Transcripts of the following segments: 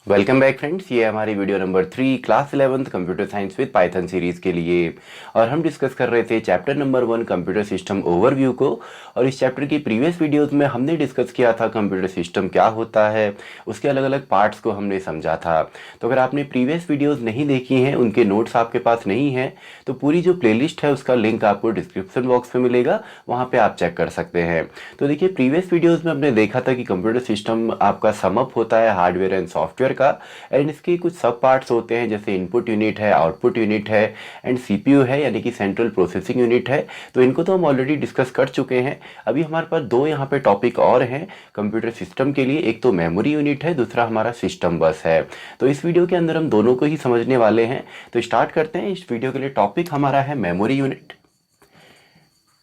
Welcome back friends, ये हमारी video number 3 class 11th computer science with Python series के लिए। और हम डिस्कस कर रहे थे chapter number 1 computer system overview को। और इस चैप्टर की प्रीवियस वीडियोस में हमने डिस्कस किया था कंप्यूटर सिस्टम क्या होता है, उसके अलग अलग पार्ट्स को हमने समझा था। तो अगर आपने प्रीवियस वीडियोज़ नहीं देखी हैं, उनके नोट्स आपके पास नहीं हैं, तो पूरी जो प्लेलिस्ट है उसका लिंक आपको डिस्क्रिप्शन बॉक्स में मिलेगा, वहाँ पर आप चेक कर सकते हैं। तो देखिए, प्रीवियस वीडियोज़ में हमने देखा था कि कंप्यूटर सिस्टम आपका समअप होता है हार्डवेयर एंड सॉफ्टवेयर का। एंड इसके कुछ सब पार्ट्स होते हैं, जैसे इनपुट यूनिट है, आउटपुट यूनिट है, एंड सीपीयू है यानी कि सेंट्रल प्रोसेसिंग यूनिट है। तो इनको तो हम ऑलरेडी डिस्कस कर चुके हैं। अभी हमारे पास दो यहाँ पे टॉपिक और हैं कंप्यूटर सिस्टम के लिए। एक तो मेमोरी यूनिट है, दूसरा हमारा सिस्टम बस है। तो इस वीडियो के अंदर हम दोनों को ही समझने वाले हैं। तो स्टार्ट करते हैं। इस वीडियो के लिए टॉपिक हमारा है मेमोरी यूनिट।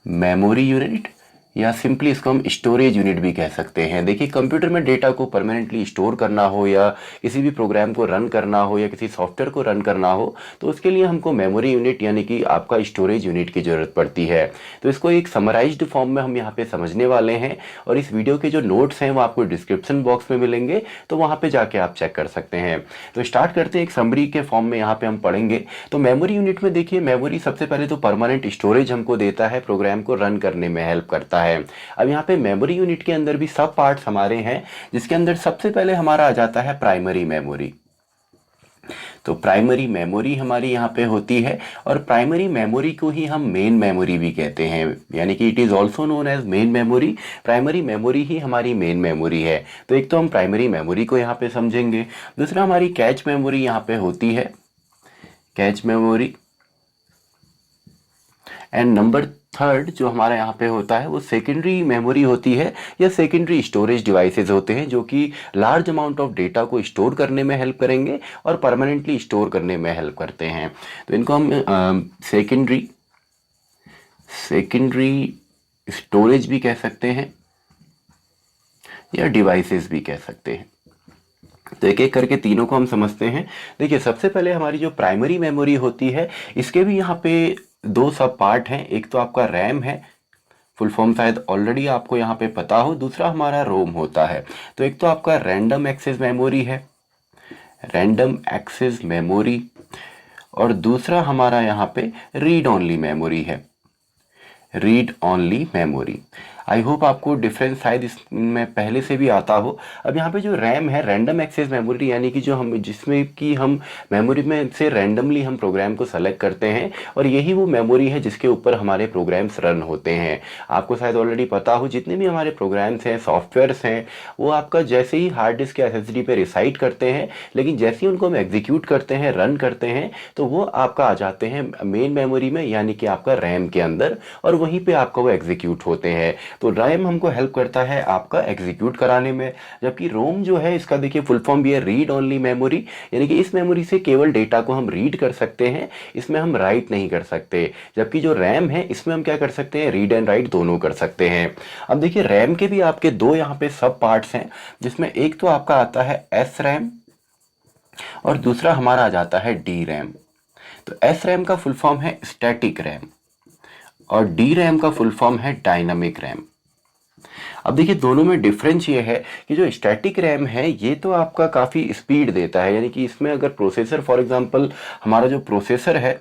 मेमोरी यूनिट या सिंपली इसको हम स्टोरेज यूनिट भी कह सकते हैं। देखिए, कंप्यूटर में डेटा को परमानेंटली स्टोर करना हो या किसी भी प्रोग्राम को रन करना हो या किसी सॉफ्टवेयर को रन करना हो, तो उसके लिए हमको मेमोरी यूनिट यानी कि आपका स्टोरेज यूनिट की ज़रूरत पड़ती है। तो इसको एक समराइज्ड फॉर्म में हम यहाँ पे समझने वाले हैं। और इस वीडियो के जो नोट्स हैं वो आपको डिस्क्रिप्शन बॉक्स में मिलेंगे, तो वहाँ पर जाके आप चेक कर सकते हैं। तो स्टार्ट करते हैं। एक समरी के फॉर्म में यहाँ पे हम पढ़ेंगे। तो मेमोरी यूनिट में देखिए, मेमोरी सबसे पहले तो परमानेंट स्टोरेज हमको देता है, प्रोग्राम को रन करने में हेल्प करता है। अब यहाँ पे मेमोरी यूनिट के अंदर भी सब पार्ट्स हमारे हैं, जिसके अंदर सबसे पहले हमारा आ जाता है प्राइमरी मेमोरी। तो प्राइमरी मेमोरी हमारी यहाँ पे होती है, और प्राइमरी मेमोरी को ही हम मेन मेमोरी भी कहते हैं, यानी कि it is also known as main memory. Primary memory ही हमारी मेन मेमोरी है। तो एक तो हम प्राइमरी मेमोरी को यहाँ पे समझेंगे। दूसरा हमारी कैच मेमोरी यहाँ पे होती है, cache memory. And number third जो हमारा यहाँ पे होता है वो सेकेंडरी मेमोरी होती है, या सेकेंडरी स्टोरेज डिवाइसेस होते हैं, जो कि लार्ज अमाउंट ऑफ डेटा को स्टोर करने में हेल्प करेंगे और परमानेंटली स्टोर करने में हेल्प करते हैं। तो इनको हम सेकेंडरी स्टोरेज भी कह सकते हैं या डिवाइसेस भी कह सकते हैं। तो एक एक करके तीनों को हम समझते हैं। देखिए, सबसे पहले हमारी जो प्राइमरी मेमोरी होती है, इसके भी यहाँ पे दो सब पार्ट हैं। एक तो आपका रैम है, फुल फॉर्म शायद ऑलरेडी आपको यहाँ पे पता हो। दूसरा हमारा रोम होता है। तो एक तो आपका रैंडम एक्सेस मेमोरी है, रैंडम एक्सेस मेमोरी, और दूसरा हमारा यहाँ पे रीड ओनली मेमोरी है, read only memory. I hope आपको डिफरेंस शायद इसमें पहले से भी आता हो। अब यहाँ पे जो रैम है, रैंडम एक्सेस मेमोरी, यानी कि जो हम जिसमें कि हम मेमोरी में से रैंडमली हम प्रोग्राम को सेलेक्ट करते हैं, और यही वो मेमोरी है जिसके ऊपर हमारे प्रोग्राम्स रन होते हैं। आपको शायद ऑलरेडी पता हो, जितने भी हमारे प्रोग्राम्स हैं, सॉफ्टवेयर्स हैं, वो आपका जैसे ही हार्ड डिस्क या एसएसडी पे रिसाइड करते हैं, लेकिन जैसे ही उनको हम एग्जीक्यूट करते हैं, रन करते हैं, तो वो आपका आ जाते हैं मेन मेमोरी में, यानी कि आपका रैम के अंदर, और वहीं पर आपका वो एग्जीक्यूट होते हैं। तो रैम हमको हेल्प करता है आपका एग्जीक्यूट कराने में, जबकि रोम जो है, इसका देखिए फुल फॉर्म भी है रीड ओनली मेमोरी, यानी कि इस मेमोरी से केवल डेटा को हम रीड कर सकते हैं, इसमें हम राइट नहीं कर सकते। जबकि जो रैम है, इसमें हम क्या कर सकते हैं, रीड एंड राइट दोनों कर सकते हैं। अब देखिए, रैम के भी आपके दो यहाँ पे सब पार्ट्स हैं, जिसमें एक तो आपका आता है एस रैम और दूसरा हमारा आ जाता है डी रैम। तो एस रैम का फुल फॉर्म है स्टैटिक रैम और डी रैम का फुल फॉर्म है डायनामिक रैम। अब देखिए, दोनों में डिफरेंस ये है कि जो स्टैटिक रैम है, ये तो आपका काफ़ी स्पीड देता है, यानी कि इसमें अगर प्रोसेसर, फॉर एग्जांपल हमारा जो प्रोसेसर है,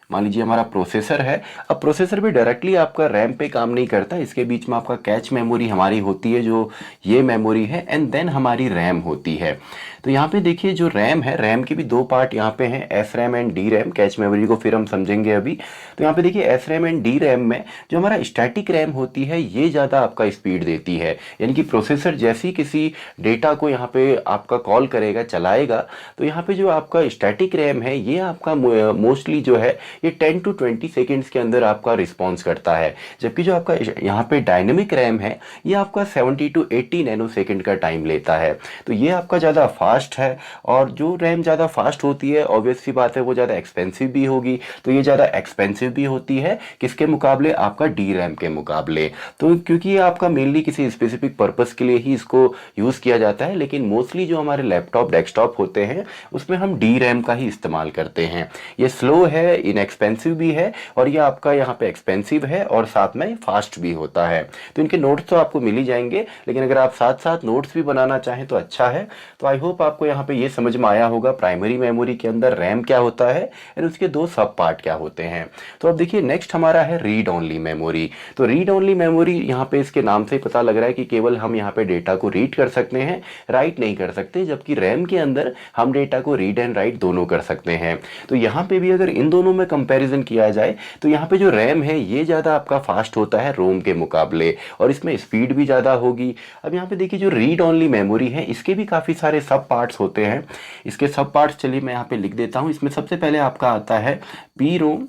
मान लीजिए हमारा प्रोसेसर है, अब प्रोसेसर भी डायरेक्टली आपका रैम पे काम नहीं करता। इसके बीच में आपका कैच मेमोरी हमारी होती है, जो ये मेमोरी है, एंड देन हमारी रैम होती है। तो यहाँ पे देखिए, जो रैम है, रैम के भी दो पार्ट यहाँ पे हैं, S RAM and D RAM. Cache memory को फिर हम समझेंगे अभी। तो यहाँ पे देखिए, S RAM and D RAM में जो हमारा स्टैटिक रैम होती है, ये ज़्यादा आपका स्पीड देती है, यानी कि प्रोसेसर जैसे ही किसी डेटा को यहाँ पे आपका कॉल करेगा, चलाएगा, तो यहाँ पे जो आपका स्टैटिक रैम है, ये आपका मोस्टली जो है, ये 10 to 20 सेकेंड्स के अंदर आपका रिस्पॉन्स करता है। जबकि जो आपका यहाँ पे डायनेमिक रैम है, ये आपका 70 to 80 नैनो सेकेंड का टाइम लेता है। तो ये आपका ज़्यादा फास्ट है, और जो रैम ज़्यादा फास्ट होती है, ऑब्वियस सी बात है, वो ज़्यादा एक्सपेंसिव भी होगी। तो ये ज़्यादा एक्सपेंसिव भी होती है किसके मुकाबले, आपका डी रैम के मुकाबले। तो क्योंकि ये आपका मेनली किसी स्पेसिफिक पर्पज़ के लिए ही इसको यूज़ किया जाता है, लेकिन मोस्टली जो हमारे लैपटॉप, डेस्कटॉप होते हैं, उसमें हम डी रैम का ही इस्तेमाल करते हैं। ये स्लो है, इनएक्सपेंसिव भी है, और ये आपका यहाँ पे एक्सपेंसिव है, और साथ में फास्ट भी होता है। तो इनके नोट्स तो आपको मिल ही जाएंगे, लेकिन अगर आप साथ साथ नोट्स भी बनाना चाहें तो अच्छा है। तो आई होप होप आपको यहाँ पे ये समझ में आया होगा प्राइमरी मेमोरी के अंदर रैम क्या होता है एंड उसके दो सब पार्ट क्या होते हैं। तो अब देखिए नेक्स्ट हमारा है रीड ओनली मेमोरी। तो रीड ओनली मेमोरी यहाँ पे इसके नाम से ही पता लग रहा है कि केवल हम यहाँ पे डेटा को रीड कर सकते हैं, राइट नहीं कर सकते, जबकि रैम के अंदर हम डेटा को रीड एंड राइट दोनों कर सकते हैं। तो यहाँ पे भी अगर इन दोनों में कंपैरिजन किया जाए तो यहाँ पे जो रैम है ये ज़्यादा आपका फास्ट होता है रोम के मुकाबले और इसमें स्पीड भी ज़्यादा होगी। अब यहाँ पे देखिए जो रीड ओनली मेमोरी है इसके भी काफ़ी सारे सब पार्ट्स होते हैं। इसके सब पार्ट्स चलिए मैं यहाँ पे लिख देता हूँ। इसमें सबसे पहले आपका आता है पी रोम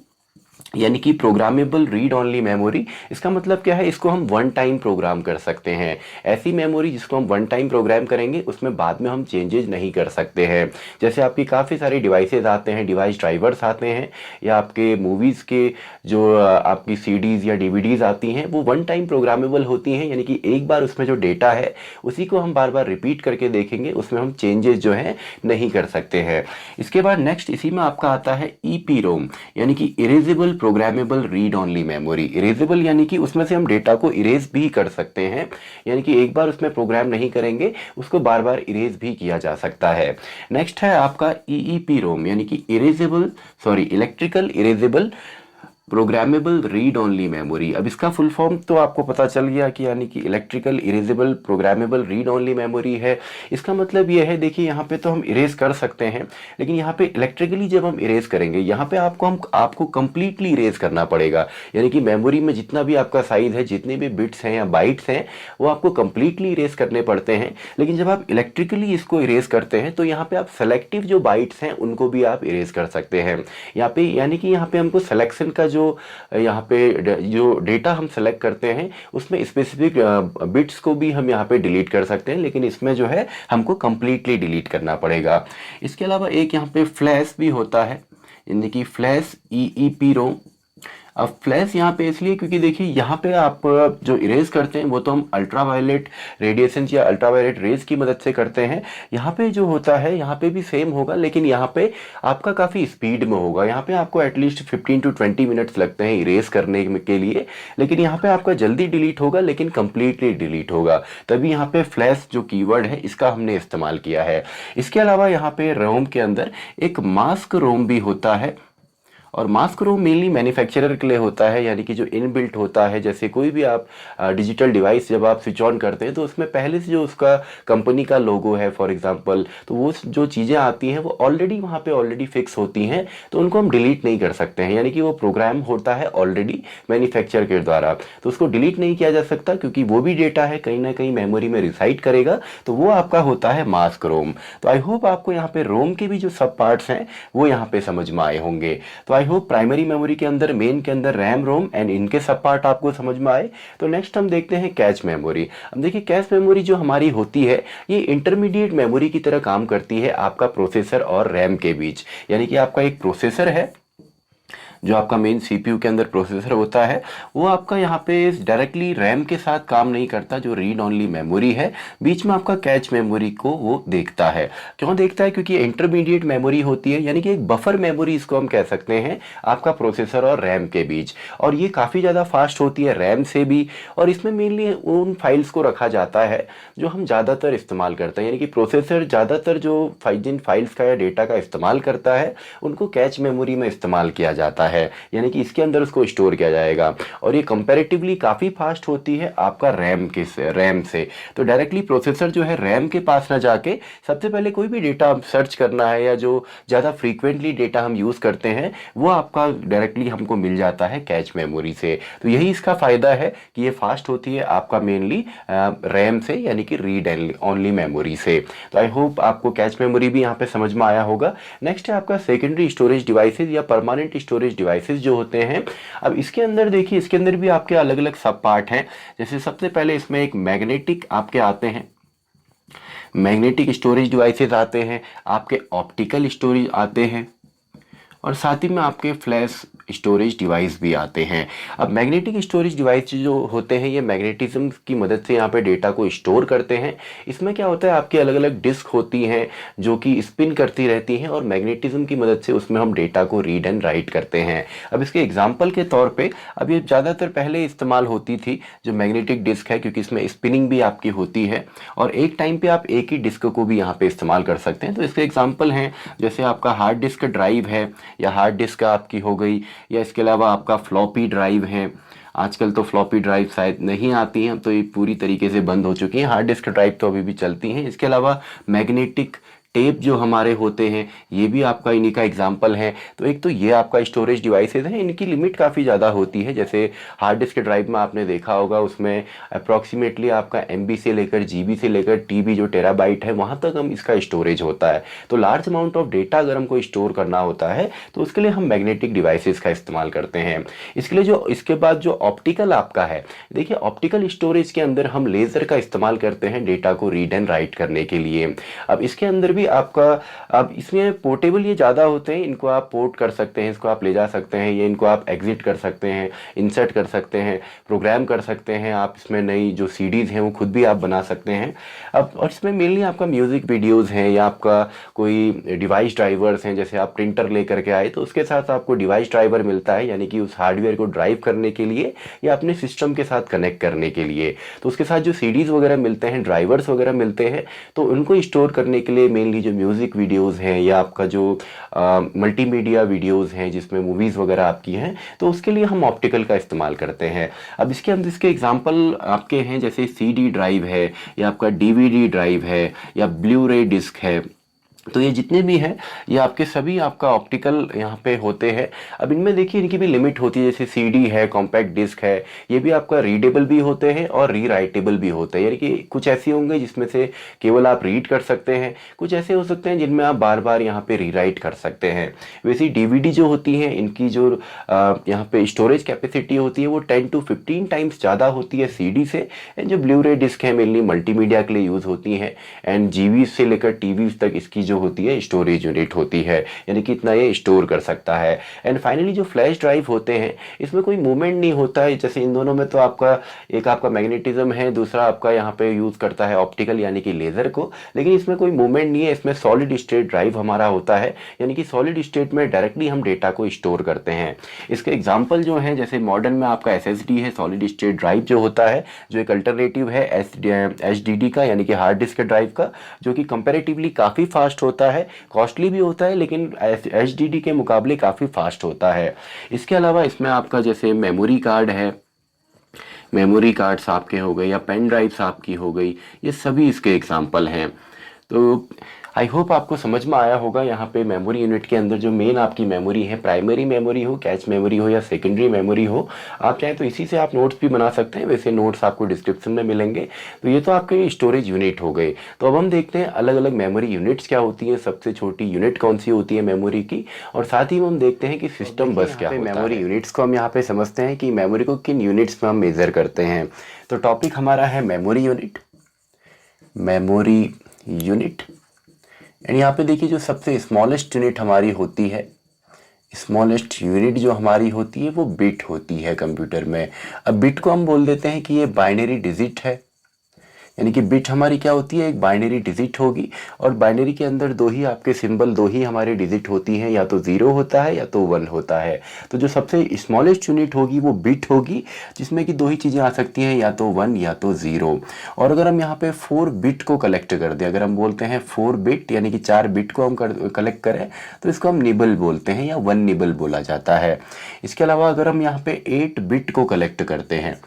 यानी कि प्रोग्रामेबल रीड ओनली मेमोरी। इसका मतलब क्या है, इसको हम वन टाइम प्रोग्राम कर सकते हैं। ऐसी मेमोरी जिसको हम वन टाइम प्रोग्राम करेंगे उसमें बाद में हम चेंजेस नहीं कर सकते हैं। जैसे आपकी काफ़ी सारे डिवाइसेस आते हैं, डिवाइस ड्राइवर्स आते हैं, या आपके मूवीज़ के जो आपकी सीडीज़ या डीवीडीज़ आती हैं वो वन टाइम प्रोग्रामेबल होती हैं, यानी कि एक बार उसमें जो डेटा है उसी को हम बार बार रिपीट करके देखेंगे, उसमें हम चेंजेस जो है नहीं कर सकते हैं। इसके बाद नेक्स्ट इसी में आपका आता है ई रोम यानी कि erasable programmable read only memory. Erasable यानी कि उसमें से हम डेटा को इरेज भी कर सकते हैं, यानी कि एक बार उसमें प्रोग्राम नहीं करेंगे उसको बार बार इरेज भी किया जा सकता है। नेक्स्ट है आपका ईईपी रोम यानी कि electrical erasable programmable read only memory. अब इसका फुल फॉर्म तो आपको पता चल गया कि यानी कि electrical erasable programmable read only memory है। इसका मतलब ये है, देखिए यहाँ पे तो हम इरेज कर सकते हैं, लेकिन यहाँ पे इलेक्ट्रिकली जब हम इरेज करेंगे यहाँ पे आपको कंप्लीटली इरेज करना पड़ेगा, यानी कि मेमोरी में जितना भी आपका साइज है, जितने भी बिट्स हैं या बाइट्स हैं, वो आपको कंप्लीटली इरेज करने पड़ते हैं। लेकिन जब आप इलेक्ट्रिकली इसको इरेज करते हैं तो यहाँ पे आप सेलेक्टिव जो बाइट्स हैं उनको भी आप इरेज कर सकते हैं। यहाँ पे यानी कि यहाँ पे हमको सिलेक्शन का जो यहाँ पे जो डेटा हम सेलेक्ट करते हैं उसमें स्पेसिफिक बिट्स को भी हम यहाँ पे डिलीट कर सकते हैं, लेकिन इसमें जो है हमको कंप्लीटली डिलीट करना पड़ेगा। इसके अलावा एक यहाँ पे फ्लैश भी होता है, यानी कि फ्लैश ईईपी रोम। अब फ्लैश यहाँ पे इसलिए क्योंकि देखिए यहाँ पे आप जो इरेज करते हैं वो तो हम अल्ट्रावायलेट रेडिएशन या अल्ट्रावायलेट रेज की मदद से करते हैं। यहाँ पे जो होता है यहाँ पे भी सेम होगा, लेकिन यहाँ पे आपका काफ़ी स्पीड में होगा। यहाँ पे आपको एटलीस्ट 15 to 20 मिनट्स लगते हैं इरेज करने के लिए, लेकिन यहाँ पे आपका जल्दी डिलीट होगा लेकिन कंप्लीटली डिलीट होगा। तभी यहाँ पे फ्लैश जो कीवर्ड है इसका हमने इस्तेमाल किया है। इसके अलावा यहाँ पे रोम के अंदर एक मास्क रोम भी होता है, और मास्क रोम मेनली मैन्युफैक्चरर के लिए होता है, यानी कि जो इनबिल्ट होता है। जैसे कोई भी आप डिजिटल डिवाइस जब आप स्विच ऑन करते हैं तो उसमें पहले से जो उसका कंपनी का लोगो है फॉर एग्जांपल, तो वो जो चीज़ें आती हैं वो ऑलरेडी वहाँ पे ऑलरेडी फिक्स होती हैं, तो उनको हम डिलीट नहीं कर सकते हैं। यानी कि वो प्रोग्राम होता है ऑलरेडी मैन्युफैक्चर के द्वारा, तो उसको डिलीट नहीं किया जा सकता क्योंकि वो भी डेटा है कहीं ना कहीं मेमोरी में रिसाइड करेगा, तो वो आपका होता है मास्क रोम। तो आई होप आपको यहाँ पे रोम के भी जो सब पार्ट्स हैं वो यहाँ पे समझ में आए होंगे। तो आई होप प्राइमरी मेमोरी के अंदर मेन के अंदर रैम रोम एंड इनके सब पार्ट आपको समझ में आए। तो नेक्स्ट हम देखते हैं कैच मेमोरी। अब देखिए कैच मेमोरी जो हमारी होती है ये इंटरमीडिएट मेमोरी की तरह काम करती है आपका प्रोसेसर और रैम के बीच। यानी कि आपका एक प्रोसेसर है जो आपका मेन सीपीयू के अंदर प्रोसेसर होता है, वो आपका यहाँ पे डायरेक्टली रैम के साथ काम नहीं करता। जो रीड ओनली मेमोरी है बीच में आपका कैच मेमोरी को वो देखता है। क्यों देखता है? क्योंकि इंटरमीडिएट मेमोरी होती है, यानी कि एक बफर मेमोरी इसको हम कह सकते हैं आपका प्रोसेसर और रैम के बीच, और ये काफ़ी ज़्यादा फास्ट होती है रैम से भी। और इसमें मेनली उन फाइल्स को रखा जाता है जो हम ज़्यादातर इस्तेमाल करते हैं, यानी कि प्रोसेसर ज़्यादातर जो जिन फाइल्स का या डेटा का इस्तेमाल करता है उनको कैच मेमोरी में इस्तेमाल किया जाता है, यानी कि इसके अंदर उसको स्टोर किया जाएगा। और ये कंपैरेटिवली काफ़ी फास्ट होती है आपका रैम से। तो डायरेक्टली प्रोसेसर जो है रैम के पास ना जाके सबसे पहले कोई भी डेटा सर्च करना है या जो ज़्यादा फ्रीक्वेंटली डेटा हम यूज़ करते हैं वो आपका डायरेक्टली हमको मिल जाता है कैच मेमोरी से। तो यही इसका फ़ायदा है कि ये फास्ट होती है आपका मेनली रैम से, यानी कि रीड ओनली मेमोरी से। तो आई होप आपको कैच मेमोरी भी यहाँ पे समझ में आया होगा। नेक्स्ट है आपका सेकेंडरी स्टोरेज डिवाइसेज या परमानेंट स्टोरेज डिवाइसेस जो होते हैं। अब इसके अंदर देखिए, इसके अंदर भी आपके अलग अलग सब पार्ट हैं। जैसे सबसे पहले इसमें एक मैग्नेटिक आपके आते हैं, मैग्नेटिक स्टोरेज डिवाइसेस आते हैं, आपके ऑप्टिकल स्टोरेज आते हैं, और साथ ही में आपके फ्लैश स्टोरेज डिवाइस भी आते हैं। अब मैग्नेटिक स्टोरेज डिवाइस जो होते हैं ये मैग्नेटिज्म की मदद से यहाँ पे डेटा को स्टोर करते हैं। इसमें क्या होता है, आपकी अलग अलग डिस्क होती हैं जो कि स्पिन करती रहती हैं और मैग्नेटिज्म की मदद से उसमें हम डेटा को रीड एंड राइट करते हैं। अब इसके एग्जाम्पल के तौर पर अब ये ज़्यादातर पहले इस्तेमाल होती थी जो मैग्नेटिक डिस्क है, क्योंकि इसमें स्पिनिंग भी आपकी होती है और एक टाइम पे आप एक ही डिस्क को भी यहाँ पे इस्तेमाल कर सकते हैं। तो इसके एग्जाम्पल हैं जैसे आपका हार्ड डिस्क ड्राइव है या हार्ड डिस्क आपकी हो गई, या इसके अलावा आपका फ्लॉपी ड्राइव है। आजकल तो फ्लॉपी ड्राइव शायद नहीं आती हैं, तो ये पूरी तरीके से बंद हो चुकी हैं। हार्ड डिस्क ड्राइव तो अभी भी चलती हैं। इसके अलावा मैग्नेटिक टेप जो हमारे होते हैं ये भी आपका इन्हीं का एग्जाम्पल है। तो एक तो ये आपका स्टोरेज डिवाइसेज हैं, इनकी लिमिट काफ़ी ज़्यादा होती है। जैसे हार्ड डिस्क ड्राइव में आपने देखा होगा उसमें अप्रॉक्सीमेटली आपका MB से लेकर GB से लेकर TB जो टेराबाइट है वहाँ तक हम इसका स्टोरेज होता है। तो लार्ज अमाउंट ऑफ डेटा अगर हमको स्टोर करना होता है तो उसके लिए हम मैग्नेटिक डिवाइसेस का इस्तेमाल करते हैं। इसके लिए जो इसके बाद जो ऑप्टिकल आपका है, देखिए ऑप्टिकल स्टोरेज के अंदर हम लेज़र का इस्तेमाल करते हैं डेटा को रीड एंड राइट करने के लिए। अब इसके अंदर आपका अब इसमें पोर्टेबल ये ज़्यादा होते हैं, इनको आप पोर्ट कर सकते हैं, इसको आप ले जा सकते हैं, ये इनको आप एग्जिट कर सकते हैं, इंसर्ट कर सकते हैं, प्रोग्राम कर सकते हैं। आप इसमें नई जो CDs हैं वो खुद भी आप बना सकते हैं। अब और इसमें मेनली आपका म्यूज़िक वीडियोज़ हैं या आपका कोई डिवाइस ड्राइवर्स हैं, जैसे आप प्रिंटर लेकर के आए तो उसके साथ आपको डिवाइस ड्राइवर मिलता है, यानी कि उस हार्डवेयर को ड्राइव करने के लिए या अपने सिस्टम के साथ कनेक्ट करने के लिए। तो उसके साथ जो CDs वगैरह मिलते हैं, ड्राइवर्स वगैरह मिलते हैं, तो उनको स्टोर करने के लिए मेनली जो म्यूज़िक वीडियोस हैं या आपका जो मल्टीमीडिया वीडियोस हैं जिसमें मूवीज़ वगैरह आपकी हैं, तो उसके लिए हम ऑप्टिकल का इस्तेमाल करते हैं। अब इसके अंदर इसके एग्जांपल आपके हैं जैसे CD ड्राइव है या आपका DVD ड्राइव है या ब्लू रे डिस्क है। तो ये जितने भी हैं ये आपके सभी आपका ऑप्टिकल यहाँ पे होते हैं। अब इनमें देखिए इनकी भी लिमिट होती है, जैसे CD है, कॉम्पैक्ट डिस्क है, ये भी आपका रीडेबल भी होते हैं और रीराइटेबल भी होते हैं। यानी कि कुछ ऐसे होंगे जिसमें से केवल आप रीड कर सकते हैं, कुछ ऐसे हो सकते हैं जिनमें आप बार बार यहाँ पे रीराइट कर सकते हैं। वैसे DVD जो होती हैं इनकी जो यहाँ पे स्टोरेज कैपेसिटी होती है वो 10 to 15 टाइम्स ज़्यादा होती है CD से। एंड जो ब्लू रे डिस्क है मेनली मल्टीमीडिया के लिए यूज़ होती हैं एंड GB से लेकर TVs तक इसकी जो होती है स्टोरेज यूनिट होती है, यानी कि इतना ये स्टोर कर सकता है। एंड फाइनली जो फ्लैश ड्राइव होते हैं इसमें कोई मूवमेंट नहीं होता है, जैसे इन दोनों में तो आपका एक आपका मैग्नेटिज्म है, दूसरा आपका यहाँ पे यूज़ करता है ऑप्टिकल यानी कि लेज़र को, लेकिन इसमें कोई मूवमेंट नहीं है। इसमें सॉलिड स्टेट ड्राइव हमारा होता है, यानी कि सॉलिड स्टेट में डायरेक्टली हम डेटा को स्टोर करते हैं। इसके एग्जाम्पल जो हैं जैसे मॉडर्न में आपका SSD है, सॉलिड स्टेट ड्राइव जो होता है, जो एक अल्टरनेटिव है HDD का यानी कि हार्ड डिस्क ड्राइव का, जो कि कंपैरेटिवली काफ़ी फास्ट होता है, कॉस्टली भी होता है लेकिन HDD के मुकाबले काफ़ी फास्ट होता है। इसके अलावा इसमें आपका जैसे मेमोरी कार्ड है, मेमोरी कार्ड्स आपके हो गए या पेन ड्राइव्स आपकी हो गई, ये सभी इसके एग्जाम्पल हैं। तो आई होप आपको समझ में आया होगा। यहाँ पे मेमोरी यूनिट के अंदर जो मेन आपकी मेमोरी है, प्राइमरी मेमोरी हो, कैच मेमोरी हो या सेकेंडरी मेमोरी हो, आप चाहें तो इसी से आप नोट्स भी बना सकते हैं, वैसे नोट्स आपको डिस्क्रिप्शन में मिलेंगे। तो ये तो आपके स्टोरेज यूनिट हो गए। तो अब हम देखते हैं अलग अलग मेमोरी यूनिट्स क्या होती हैं, सबसे छोटी यूनिट कौन सी होती है मेमोरी की, और साथ ही हम देखते हैं कि सिस्टम बस क्या होता है। मेमोरी यूनिट्स को हम यहाँ पे समझते हैं कि मेमोरी को किन यूनिट्स में हम मेजर करते हैं। तो टॉपिक हमारा है memory unit, memory unit. And यहाँ पे देखिए जो सबसे स्मॉलेस्ट यूनिट हमारी होती है, स्मॉलेस्ट यूनिट जो हमारी होती है वो बिट होती है कंप्यूटर में। अब बिट को हम बोल देते हैं कि ये बाइनरी डिजिट है, यानी कि बिट हमारी क्या होती है, एक बाइनरी डिजिट होगी और बाइनरी के अंदर दो ही आपके सिंबल, दो ही हमारी डिजिट होती हैं, या तो 0 होता है या तो 1 होता है। तो जो सबसे स्मॉलेस्ट यूनिट होगी वो बिट होगी, जिसमें कि दो ही चीज़ें आ सकती हैं, या तो 1 या तो 0। और अगर हम यहाँ पे 4 बिट को कलेक्ट कर दें, अगर हम बोलते हैं 4 बिट यानी कि 4 बिट को हम कलेक्ट करें तो इसको हम निबल बोलते हैं या 1 निबल बोला जाता है। इसके अलावा अगर हम यहाँ पे 8 बिट को कलेक्ट करते हैं,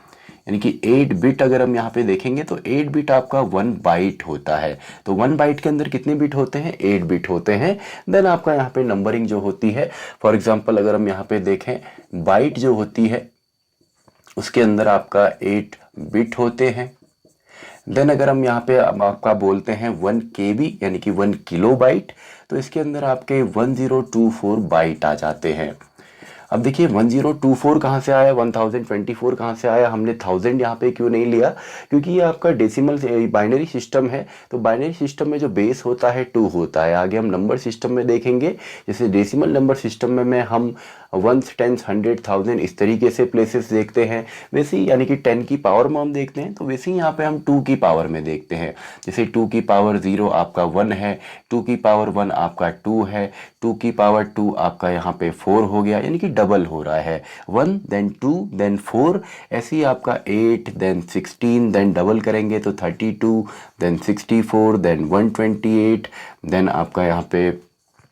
यानी कि 8 बिट अगर हम यहाँ पे देखेंगे तो 8 बिट आपका 1 बाइट होता है। तो 1 बाइट के अंदर कितने बिट होते हैं, 8 बिट होते हैं। देन आपका यहाँ पे नंबरिंग जो होती है, फॉर एग्जांपल अगर हम यहाँ पे देखें बाइट जो होती है उसके अंदर आपका 8 बिट होते हैं। देन अगर हम यहाँ पे आपका बोलते हैं 1 KB यानी कि 1 किलो बाइट, तो इसके अंदर आपके 1024 बाइट आ जाते हैं। अब देखिए 1024 कहाँ से आया, 1024 कहाँ से आया, हमने 1000 यहाँ पे क्यों नहीं लिया, क्योंकि ये आपका डेसिमल बाइनरी सिस्टम है। तो बाइनरी सिस्टम में जो बेस होता है 2 होता है। आगे हम नंबर सिस्टम में देखेंगे, जैसे डेसिमल नंबर सिस्टम में हम 1s 10s 100 1000 इस तरीके से प्लेसेस देखते हैं, वैसे ही यानी कि 10 की पावर में हम देखते हैं, तो वैसे ही यहाँ पे हम 2 की पावर में देखते हैं। जैसे 2 की पावर 0 आपका 1 है, 2 की पावर 1 आपका 2 है, 2 की पावर 2 आपका यहाँ पे 4 हो गया, यानी कि डबल हो रहा है, 1 देन 2 देन 4, ऐसे ही आपका 8 देन 16 देन डबल करेंगे तो 32 देन 64 देन 128 देन आपका यहाँ पे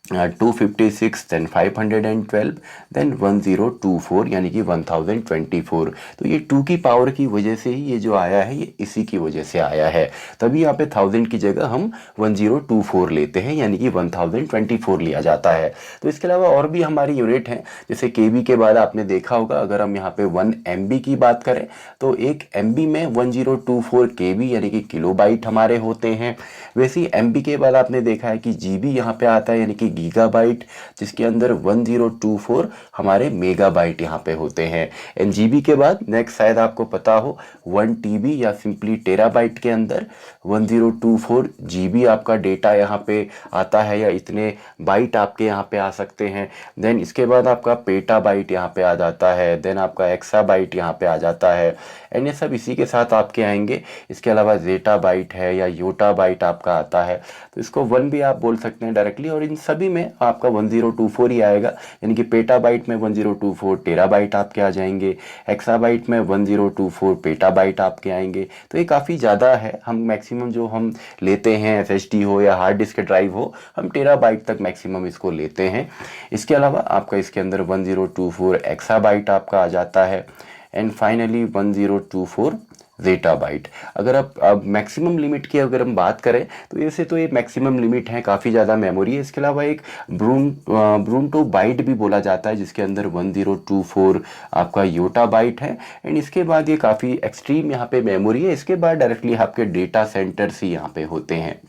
256 देन 512 देन 1024 यानी कि 1024। तो ये 2 की पावर की वजह से ही ये जो आया है ये इसी की वजह से आया है, तभी यहाँ पे 1000 की जगह हम 1024 लेते हैं, यानी कि 1024 लिया जाता है। तो इसके अलावा और भी हमारी यूनिट हैं, जैसे केबी के बाद आपने देखा होगा, अगर हम यहाँ पे 1 MB की बात करें तो 1 MB में 1024 KB यानी कि किलोबाइट हमारे होते हैं। वैसे ही MB के बाद आपने देखा है कि GB यहाँ पे आता है, यानी कि गीगाबाइट, जिसके अंदर 1024 हमारे मेगाबाइट यहाँ पे होते हैं। एंड जीबी के बाद नेक्स्ट शायद आपको पता हो 1 TB या सिंपली टेराबाइट के अंदर 1024 GB आपका डेटा यहाँ पे आता है, या इतने बाइट आपके यहाँ पे आ सकते हैं। देन इसके बाद आपका पेटाबाइट यहाँ पे आ जाता है, देन आपका एक्साबाइट यहाँ पे आ जाता है, एंड ये सब इसी के साथ आपके आएंगे। इसके अलावा जेटाबाइट है या योटाबाइट आपका आता है, तो इसको 1 भी आप बोल सकते हैं डायरेक्टली, और इन सभी में आपका 1024 ही आएगा, यानी कि पेटाबाइट में 1024 टेराबाइट आपके आ जाएंगे, एक्साबाइट में 1024 पेटाबाइट आपके आएंगे। तो ये काफ़ी ज़्यादा है, हम मैक्सिमम जो हम लेते हैं SSD हो या हार्ड डिस्क ड्राइव हो, हम टेराबाइट तक मैक्सिमम इसको लेते हैं। इसके अलावा आपका इसके अंदर 1024 एक्साबाइट आपका आ जाता है, एंड फाइनली 1024 जेटाबाइट। अगर अब मैक्सिमम लिमिट की अगर हम बात करें तो ऐसे तो ये मैक्सिमम लिमिट है, काफ़ी ज़्यादा मेमोरी है। इसके अलावा एक ब्रूनटो बाइट भी बोला जाता है, जिसके अंदर 1024 आपका योटा बाइट है, एंड इसके बाद ये काफ़ी एक्सट्रीम यहाँ पे मेमोरी है। इसके बाद डायरेक्टली आपके डेटा सेंटर्स ही यहाँ पे होते हैं।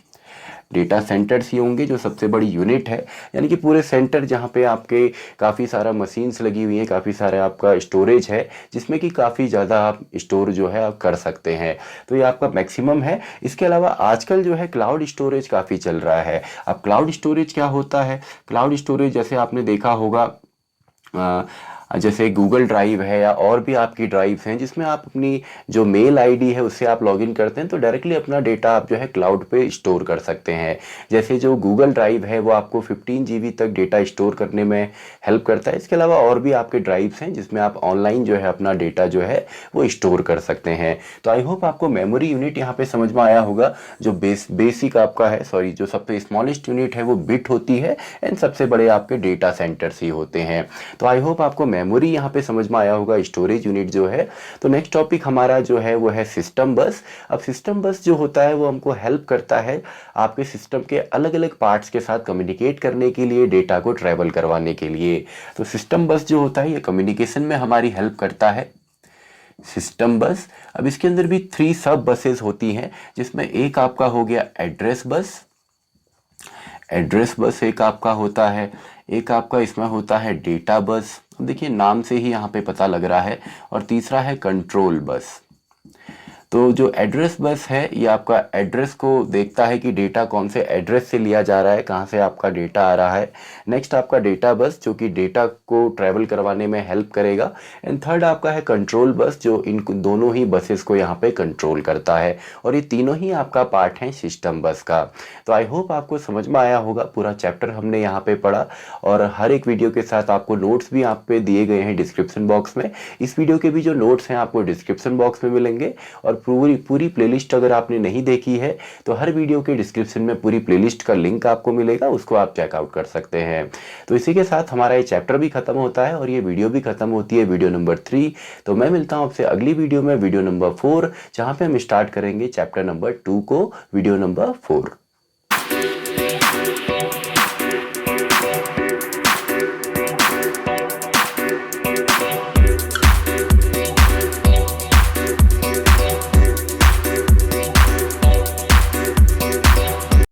डेटा सेंटर्स ही होंगे जो सबसे बड़ी यूनिट है, यानी कि पूरे सेंटर जहाँ पे आपके काफ़ी सारा मशीन्स लगी हुई है, काफ़ी सारा आपका स्टोरेज है, जिसमें कि काफ़ी ज़्यादा आप स्टोर जो है आप कर सकते हैं। तो ये आपका मैक्सिमम है। इसके अलावा आजकल जो है क्लाउड स्टोरेज काफ़ी चल रहा है। अब क्लाउड स्टोरेज क्या होता है? क्लाउड स्टोरेज जैसे आपने देखा होगा, जैसे गूगल ड्राइव है या और भी आपकी ड्राइव्स हैं, जिसमें आप अपनी जो मेल आईडी है उससे आप लॉगिन करते हैं, तो डायरेक्टली अपना डेटा आप जो है क्लाउड पे स्टोर कर सकते हैं। जैसे जो गूगल ड्राइव है वो आपको 15 GB तक डेटा स्टोर करने में हेल्प करता है। इसके अलावा और भी आपके ड्राइव्स हैं जिसमें आप ऑनलाइन जो है अपना डेटा जो है वो स्टोर कर सकते हैं। तो आई होप आपको मेमोरी यूनिट यहाँ पे समझ में आया होगा। जो बेसिक आपका है, सॉरी, जो सबसे स्मॉलेस्ट यूनिट है वो बिट होती है, एंड सबसे बड़े आपके डेटा सेंटर्स ही होते हैं। तो आई होप आपको मेमोरी यहाँ पे समझ में आया होगा, स्टोरेज यूनिट जो है। तो नेक्स्ट टॉपिक हमारा जो है वो है सिस्टम बस। अब सिस्टम बस जो होता है वो हमको हेल्प करता है आपके सिस्टम के अलग अलग पार्ट्स के साथ कम्युनिकेट करने के लिए, डेटा को ट्रैवल करवाने के लिए। तो सिस्टम बस जो होता है ये कम्युनिकेशन में हमारी हेल्प करता है, सिस्टम बस। अब इसके अंदर भी 3 सब बसेस होती हैं, जिसमें एक आपका हो गया एड्रेस बस, एड्रेस बस एक आपका होता है, एक आपका इसमें होता है डेटा बस, अब देखिए नाम से ही यहाँ पे पता लग रहा है, और तीसरा है कंट्रोल बस। तो जो एड्रेस बस है ये आपका एड्रेस को देखता है कि डेटा कौन से एड्रेस से लिया जा रहा है, कहाँ से आपका डेटा आ रहा है। नेक्स्ट आपका डेटा बस जो कि डेटा को ट्रैवल करवाने में हेल्प करेगा। एंड थर्ड आपका है कंट्रोल बस जो इन दोनों ही बसेस को यहाँ पे कंट्रोल करता है। और ये तीनों ही आपका पार्ट है सिस्टम बस का। तो आई होप आपको समझ में आया होगा, पूरा चैप्टर हमने यहाँ पे पढ़ा, और हर एक वीडियो के साथ आपको नोट्स भी आप पे दिए गए हैं डिस्क्रिप्शन बॉक्स में। इस वीडियो के भी जो नोट्स हैं आपको डिस्क्रिप्शन बॉक्स में मिलेंगे, और पूरी प्लेलिस्ट अगर आपने नहीं देखी है तो हर वीडियो के डिस्क्रिप्शन में पूरी प्लेलिस्ट का लिंक आपको मिलेगा, उसको आप चेकआउट कर सकते हैं। तो इसी के साथ हमारा ये चैप्टर भी खत्म होता है और ये वीडियो भी खत्म होती है, वीडियो नंबर 3। तो मैं मिलता हूं आपसे अगली वीडियो में, वीडियो नंबर 4, जहां पे हम स्टार्ट करेंगे चैप्टर नंबर 2 को, वीडियो नंबर 4।